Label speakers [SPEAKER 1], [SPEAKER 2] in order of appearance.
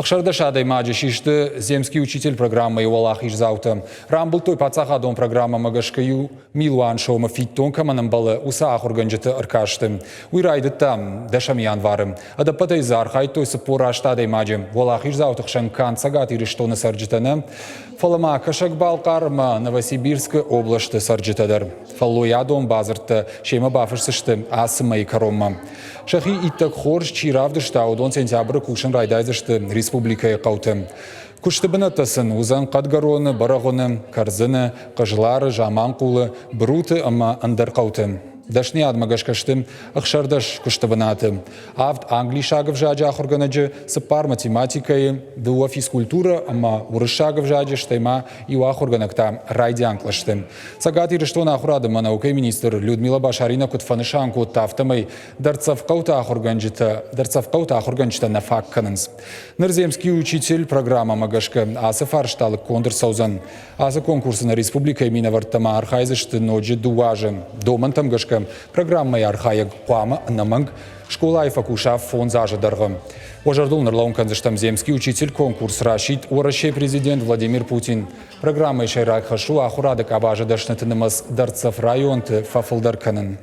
[SPEAKER 1] Ахшардаш адәймаджы систы Земский учитель программәйы Уәлахиздзауты. Рамбылдтой паддзахадон программәмәгәшкәю милуан шомы фиддон кәмән уыцы ахуыргәнджыты æркасты. Райдыдта дәшәм январы. Æдәппәтәй архайдтой сыппорашты адәймаджы. Уәлахиздзауты хсән канд Цæгат Ирыстоны цәрджытәне. Фәләмә Кәсәг-Балхъар Новосибирскы обләсты цәрджытәдер. Фәләй дом базырты шема бафырсышты асымай карома. Шахи иттак хорш чиравдышта удон сентябрь кушын райдайзышты республикая қауты. Күшті бінаттасын узан қадгароны, барағоны, карзыны, қажылары, жаман қулы, бұруты ама андар қауты. Дашни адмагашкаштым ахшардаш күшті бінаты. Авд Англий шагов жаджа ахуыргәнджы сыппар математикай, дуа физкультура ама урышагов жаджа штайма и ахуыргәнакта райдянклашты. Цæгат Ирыстоны ахурадыма наукай министр Людмилæ Башаринæ кутфанышан кут тафтамай дарцавқаута ахуыргәнджыты нафак канынс. Ныр Земский учитель программәмәгашка асы фаршталық конкурс саузан. Асы конкурсына республика минаварттама архайзышты ноджи дуажы. Домантам гашка программәмәй архайыг қуамы анаманг школа айфакуша фон зажыдарғы. Ожардул Нырлауын канзыштам Земский учитель конкурс рашид орашей президент Владимир Путин. Программәй шайрак хашу ахурадык абажы дашнатынымыз дарцав районты фафылдар канын.